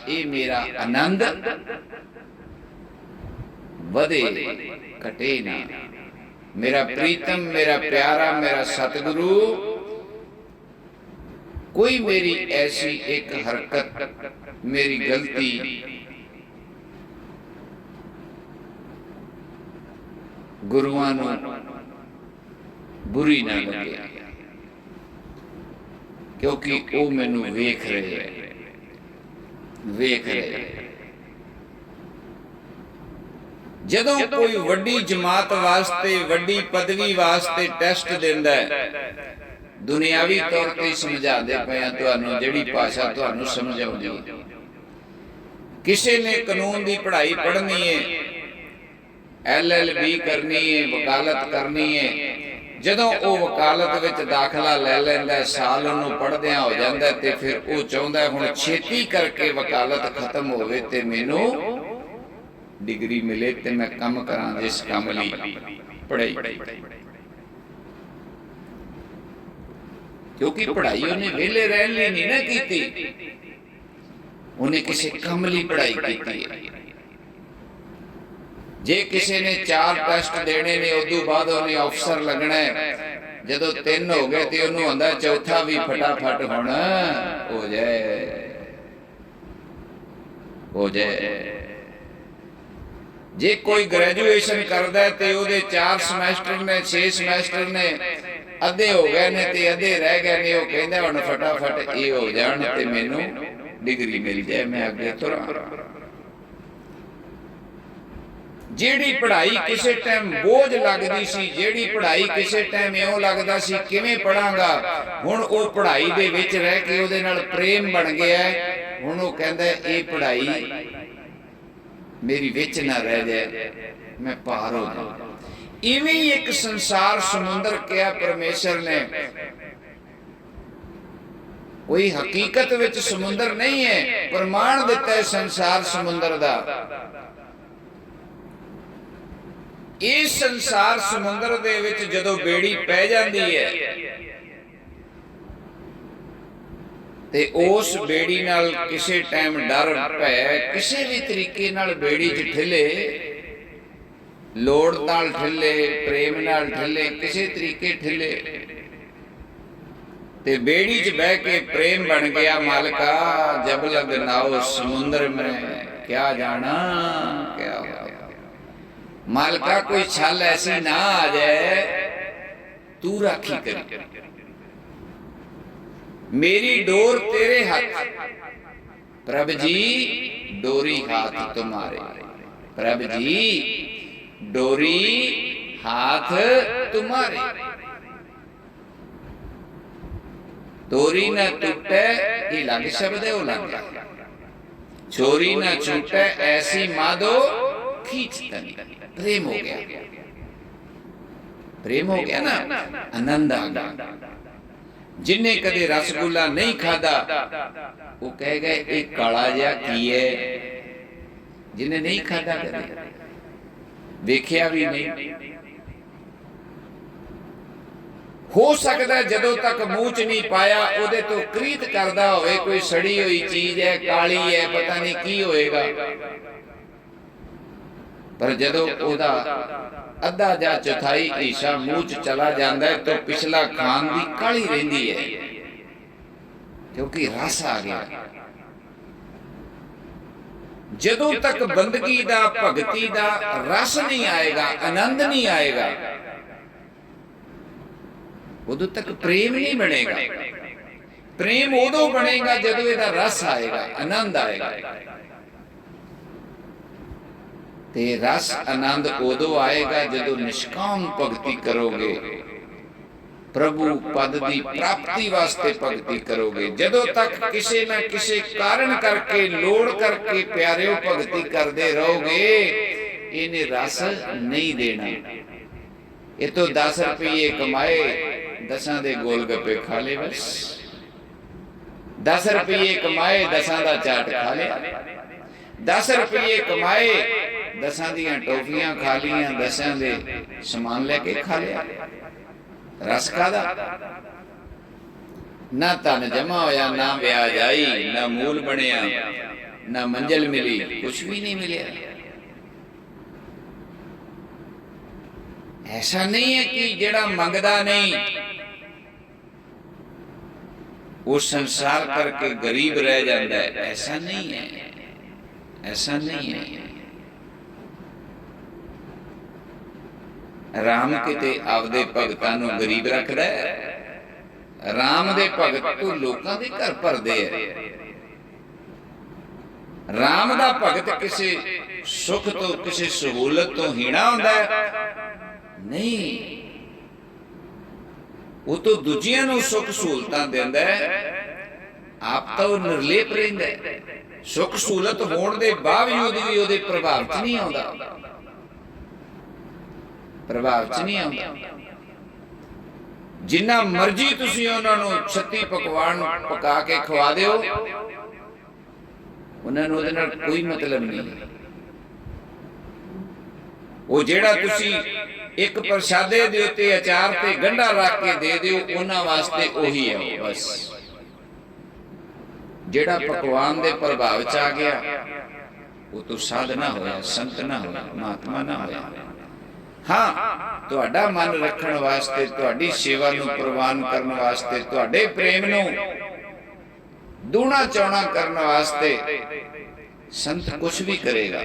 ये मेरा आनंद वधे घटे ना। मेरा प्रीतम, मेरा प्यारा, मेरा सतगुरु कोई मेरी ऐसी एक हरकत, मेरी गलती गुरुआं नूं बुरी ना लगे, क्योंकि वो मैनू वेख रहे वेख रहे। जदों कोई वड्डी जमात वास्ते वड्डी पदवी वास्ते टेस्ट दिंदा है, दुनियावी तौर ते समझाते पे तुहानू जिहड़ी भाषा तुहानू समझ आउंदी। किसी ने कानून की पढ़ाई पढ़नी है, LLB करनी है, वकालत करनी है, जदों वो वकालत विच दाखला लै लैंदा, साल उन्होंने पढ़दियां हो जांदा ते फिर वो चाहुंदा हुण छेती करके वकालत खत्म होवे ते मैनू डिग्री मिले ते मैं काम करां जिस काम लई पढ़ाई। क्योंकि पढ़ाई उन्हें वेले रहन लई नहीं ना कीती, उन्हें किसी काम लई पढ़ाई कीती है। जे किसी ने 4 टेस्ट देने ने उदों बाद उन्हें अफसर लगना है, जदों 3 हो गए तो उन्होंने आंदा चौथा भी फटाफट होना हो जाए। जे कोई ग्रेजुएशन करदा है तो उहदे 4 समैस्टर ने 6 समैस्टर ने अद्धे हो गए ने ते अद्धे रह गए ने, वो कहंदा हुण फटाफट ये हो जाण ते मैनू डिग्री मिल जाए, मैं अगे तुरां। जेड़ी पढ़ाई किसी टाइम बोझ लगदी सी, जेड़ी पढ़ाई किसी टाइम इउं लगदा सी किवें पढ़ांगा, हुण वो पढ़ाई दे विच रह के उहदे नाल प्रेम बन गया है। हुण वो कहंदा ये पढ़ाई ਮੇਰੀ ਵਿੱਚ ਨਾ ਰਹਿ ਜਾਏ, ਮੈਂ ਪਾਰ ਹੋ ਜਾਵਾਂ। ਇਵੇਂ ਹੀ ਇੱਕ ਸੰਸਾਰ ਸਮੁੰਦਰ ਕਿਹਾ ਪਰਮੇਸ਼ਰ ਨੇ। ਕੋਈ ਹਕੀਕਤ ਵਿੱਚ ਸਮੁੰਦਰ ਨਹੀਂ ਹੈ, ਪ੍ਰਮਾਣ ਦਿੱਤਾ ਹੈ ਸੰਸਾਰ ਸਮੁੰਦਰ ਦਾ। ਇਸ ਸੰਸਾਰ ਸਮੁੰਦਰ ਦੇ ਵਿੱਚ ਜਦੋਂ ਬੇੜੀ ਪੈ ਜਾਂਦੀ ਹੈ ਤੇ ਉਸ ਬੇੜੀ ਨਾਲ ਕਿਸੇ ਟਾਈਮ ਡਰ ਭੈ ਕਿਸੇ ਵੀ ਤਰੀਕੇ ਨਾਲ ਬੇੜੀ 'ਚ ਠਿੱਲੇ, ਲੋੜ ਨਾਲ ਠਿੱਲੇ, ਪ੍ਰੇਮ ਨਾਲ ਠਿੱਲੇ, ਕਿਸੇ ਤਰੀਕੇ ਠਿੱਲੇ ਤੇ ਬੇੜੀ 'ਚ ਬਹਿ ਕੇ ਪ੍ਰੇਮ ਬਣ ਗਿਆ। ਮਾਲਕਾ ਜਬ ਲਗ ਨਾਓ ਸਮੁੰਦਰ में क्या जाना क्या होगा। मालका कोई छल ऐसी ना आ जाए, तू राखी करी, मेरी डोर तेरे हाथ, प्रभ जी डोरी हाथ तुम्हारे, प्रभ जी डोरी हाथ तुम्हारे, डोरी न टूटे, ये लग शब्द है, वो लग चोरी न छूटे, ऐसी मादो खींच तनी। प्रेम हो गया, प्रेम हो गया ना, आनंद आ गया। जिन्हें कदे रसगुल्ला नहीं खादा वो कह गए एक काला जिहा की है। जिन्हें नहीं खादा कदे देखिया भी नहीं, हो सकता जदों तक मुंह च नहीं पाया उहदे तो क्रीत करदा होवे कोई सड़ी हुई चीज है, काली है, पता नहीं की होएगा। पर जदों ओदा अद्धा जा चौथाई हिस्सा मुंह च चला जाता है तो पिछला खान दी काली रहिंदी है, क्योंकि रस आ गया। जदों तक बंदगी दा भगती दा रस नहीं आएगा, आनंद नहीं आएगा, उदों तक प्रेम नहीं बनेगा। प्रेम उदों बनेगा जदों इहदा रस आएगा, आनंद आएगा। ते रस आनंद उदों आएगा जदों निष्काम भगती करोगे, प्रभु पद की प्राप्ति वास्ते भगती करोगे। जदों तक किसी न किसी कारण करके लोड़ करके प्यारे भगती करते रहोगे, इन्हें रस नहीं देना। ये तो 10 रुपये कमाए, 10 दे गोलगप्पे खा ले, बस 10 रुपये कमाए, 10 का चाट खा लिया, 10 रुपये कमाए, 10 दियां टॉफियां खा लिया, 10 दे समान लेके खा लिया। रस खादा ना, धन जमा होया, ना ब्याज आई, ना मूल बनिया, ना मंजिल मिली, कुछ भी नहीं मिले। ऐसा नहीं है कि जेड़ा मंगदा नहीं वो संसार करके गरीब रह जाता है, ऐसा नहीं है, ऐसा नहीं है। राम किते आपदे भगतां नूं गरीब रखदा है, राम दे भगत तो लोकां दे घर भरदे है। राम दा भगत किसी सुख तो किसी सहूलत तो हीणा हुंदा है नहीं, वो तो दूजियां नूं सुख सहूलतां दिंदा है, आप तो निर्लेप रहिंदा है। सुख सहूलत होण दे बावजूद भी उहदे प्रभाव च नहीं आउंदा, प्रभाव च नहीं आउंदा। जिन्ना मर्जी तुसीं उहनां नूं 36 पकवान पका के खवा दिओ, उहनां नूं उहदे नाल कोई मतलब नहीं। वो जेड़ा तुसीं एक प्रसादे दे उत्ते अचार ते गंढा रख के दे दिओ, उहनां वास्ते ओही है बस। जेड़ा पकवान दे प्रभाव च आ गया वो तो साध ना होया, संत ना होया, महात्मा ना होया। हाँ, तुहाडा मन रखण वास्ते, तुहाडी सेवा नूं प्रवान करन वास्ते, तुहाडे प्रेम नूं दूना चौना करन वास्ते संत कुछ भी करेगा,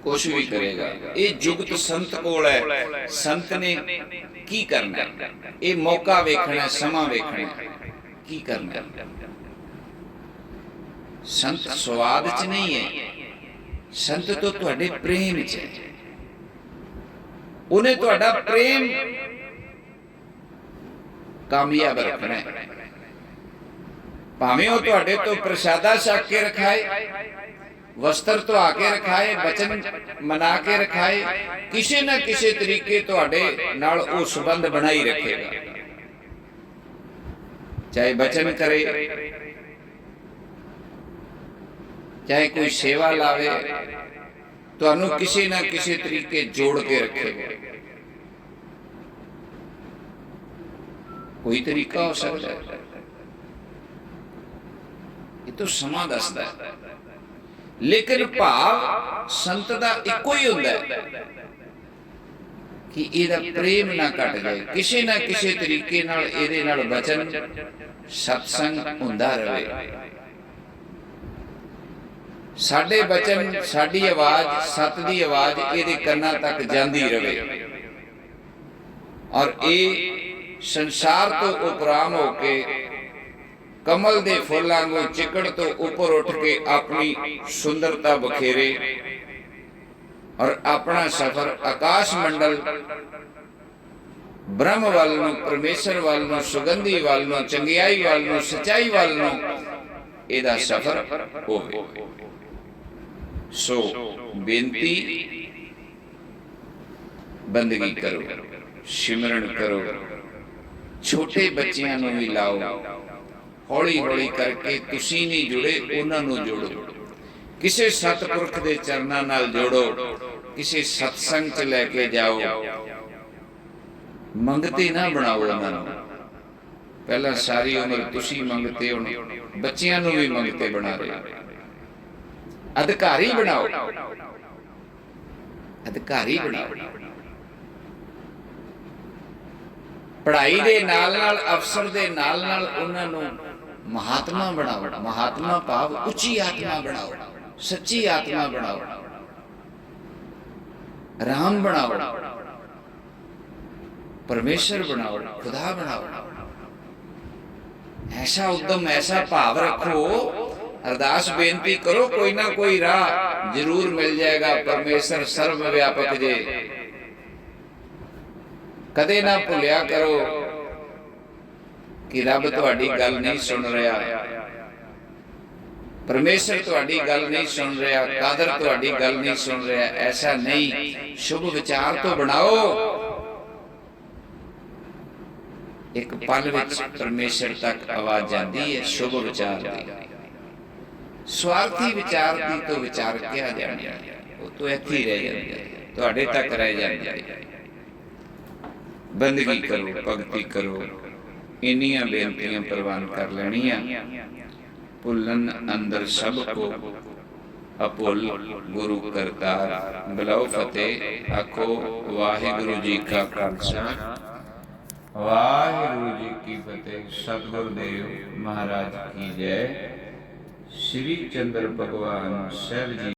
कुछ भी करेगा। ये जुगत संत कोल है, संत ने की करना, ये मौका वेखना, समा वेखना, की करना। संत स्वाद च नहीं है, संत तो तुहाडे प्रेम च है। उन्हें तुहाडा प्रेम कामयाब रखना है। भावें वो तुहाडे तो प्रसादा छक के रखाए, ਵਸਤਰ ਧਵਾ ਕੇ ਰਖਾਏ, ਬਚਨ ਮਨਾ ਕੇ ਰਖਾਏ, ਕਿਸੇ ਨਾ ਕਿਸੇ ਤਰੀਕੇ ਤੁਹਾਡੇ ਨਾਲ ਉਹ ਸੰਬੰਧ ਬਣਾਈ ਰੱਖੇਗਾ। ਚਾਹੇ ਬਚਨ ਕਰੇ, ਚਾਹੇ ਕੋਈ ਸੇਵਾ ਲਾਵੇ, ਤੁਹਾਨੂੰ ਕਿਸੇ ਨਾ ਕਿਸੇ ਤਰੀਕੇ ਜੋੜ ਕੇ ਰੱਖੇਗਾ। ਕੋਈ ਤਰੀਕਾ ਹੋ ਸਕਦਾ ਹੈ, ਇਹ ਤਾਂ ਸਮਾਂ ਦੱਸਦਾ ਹੈ, ਲੇਕਿਨ ਭਾਵ ਸੰਤ ਦਾ ਇੱਕੋ ਹੀ ਹੁੰਦਾ ਹੈ ਕਿ ਇਹਦਾ ਪ੍ਰੇਮ ਨਾ ਘਟ ਜਾਏ, ਕਿਸੇ ਨਾ ਕਿਸੇ ਤਰੀਕੇ ਨਾਲ ਇਹਦੇ ਨਾਲ ਬਚਨ ਸਤਸੰਗ ਹੁੰਦਾ ਰਹੇ। ਸਾਡੇ ਬਚਨ, ਸਾਡੀ ਆਵਾਜ਼, ਸਤ ਦੀ ਆਵਾਜ਼ ਇਹਦੇ ਕੰਨਾਂ ਤੱਕ ਜਾਂਦੀ ਰਹੇ, ਔਰ ਇਹ ਸੰਸਾਰ ਤੋਂ ਉਪਰਾਮ ਹੋ ਕੇ ਕਮਲ ਦੇ ਫੁੱਲਾਂ ਵਾਂਗੂ ਚਿੱਕੜ ਤੋਂ ਉੱਪਰ ਉੱਠ ਕੇ ਆਪਣੀ ਸੁੰਦਰਤਾ ਬਖੇਰੇ, ਔਰ ਆਪਣਾ ਸਫ਼ਰ ਆਕਾਸ਼ ਮੰਡਲ ਬ੍ਰਹਮ ਵੱਲ ਨੂੰ, ਪਰਮੇਸ਼ਰ ਵੱਲ ਨੂੰ, ਸੁਗੰਧੀ ਵੱਲ ਨੂੰ, ਚੰਗਿਆਈ ਵੱਲ ਨੂੰ, ਸੱਚਾਈ ਵੱਲ ਨੂੰ ਇਹਦਾ ਸਫ਼ਰ ਹੋਵੇ। ਸੋ ਬੇਨਤੀ, ਬੰਦਗੀ ਕਰੋ, ਸਿਮਰਨ ਕਰੋ, ਛੋਟੇ ਬੱਚਿਆਂ ਨੂੰ ਵੀ ਲਾਓ, ਹੌਲੀ ਹੌਲੀ ਕਰਕੇ ਤੁਸੀਂ ਨਹੀਂ ਜੁੜੇ ਉਹਨਾਂ ਨੂੰ ਜੋੜੋ, ਕਿਸੇ ਸਤਿਪੁਰਖ ਦੇ ਚਰਨਾਂ ਨਾਲ ਜੋੜੋ, ਕਿਸੇ ਸਤਸੰਗ 'ਚ ਲੈ ਕੇ ਜਾਓ। ਮੰਗਤੇ ਨਾ ਬਣਾਓ ਉਹਨਾਂ ਨੂੰ, ਪਹਿਲਾਂ ਸਾਰੀ ਉਮਰ ਤੁਸੀਂ ਮੰਗਤੇ, ਹੁਣ ਬੱਚਿਆਂ ਨੂੰ ਵੀ ਮੰਗਤੇ ਬਣਾ ਰਹੇ। ਅਧਿਕਾਰੀ ਬਣਾਓ, ਅਧਿਕਾਰੀ ਬਣਾਓ। ਪੜ੍ਹਾਈ ਦੇ ਨਾਲ ਨਾਲ, ਅਫਸਰ ਦੇ ਨਾਲ ਨਾਲ ਉਹਨਾਂ ਨੂੰ ਮਹਾਤਮਾ ਬਣਾਓ। ਮਹਾਤਮਾ ਭਾਵ ਉੱਚੀ ਆਤਮਾ ਬਣਾਓ, ਸੱਚੀ ਆਤਮਾ ਬਣਾਓ, ਰਾਮ ਬਣਾਓ, ਪਰਮੇਸ਼ਰ ਬਣਾਓ, ਖੁਦਾ ਬਣਾਓ। ਐਸਾ ਉਦਮ, ਐਸਾ ਭਾਵ ਰੱਖੋ, ਅਰਦਾਸ ਬੇਨਤੀ ਕਰੋ, ਕੋਈ ਨਾ ਕੋਈ ਰਾਹ ਜ਼ਰੂਰ ਮਿਲ ਜਾਏਗਾ। ਪਰਮੇਸ਼ਰ ਸਰਵ ਵਿਆਪਕ ਜੇ, ਕਦੇ ਨਾ ਭੁੱਲਿਆ ਕਰੋ ਕਿ ਰੱਬ ਤੁਹਾਡੀ ਗੱਲ ਨਹੀਂ ਸੁਣ ਰਿਹਾ, ਪਰਮੇਸ਼ਰ ਤੁਹਾਡੀ ਗੱਲ ਨਹੀਂ ਸੁਣ ਰਿਹਾ, ਕਾਦਰ ਤੁਹਾਡੀ ਗੱਲ ਨਹੀਂ ਸੁਣ ਰਿਹਾ। ਐਸਾ ਨਹੀਂ, ਸ਼ੁਭ ਵਿਚਾਰ ਤੋਂ ਬਣਾਓ। ਇੱਕ ਪਲ ਵਿੱਚ ਪਰਮੇਸ਼ਰ ਤੱਕ ਆਵਾਜ਼ ਜਾਂਦੀ ਹੈ ਸ਼ੁਭ ਵਿਚਾਰ ਦੀ। ਸਵਾਰਥੀ ਵਿਚਾਰ ਦੀ ਤੋਂ ਵਿਚਾਰ ਕਿਹਾ ਜਾਂਦਾ, ਉਹ ਤੋਂ ਇੱਥੇ ਹੀ ਰਹਿ ਜਾਂਦੀ ਹੈ, ਤੁਹਾਡੇ ਤੱਕ ਰਹਿ ਜਾਂਦੀ ਹੈ। ਬੰਦਗੀ ਕਰੋ, ਭਗਤੀ ਕਰੋ, ਇੰਨੀਆਂ ਬੇਨਤੀਆਂ ਪ੍ਰਵਾਨ ਕਰ ਲੈਣੀਆਂ। ਭੁੱਲਨ ਅੰਦਰ ਸਭ ਕੋ ਅਭੁੱਲ ਗੁਰੂ ਕਰਤਾਰ। ਬੁਲਾਓ ਫਤਿਹ, ਆਖੋ ਵਾਹਿਗੁਰੂ ਜੀ ਕਾ ਖਾਲਸਾ, ਵਾਹਿਗੁਰੂ ਜੀ ਕੀ ਫਤਿਹ। ਸਤਿਗੁਰਦੇਵ ਮਹਾਰਾਜ ਕੀ ਜੈ। श्री चंद्र भगवान साहब जी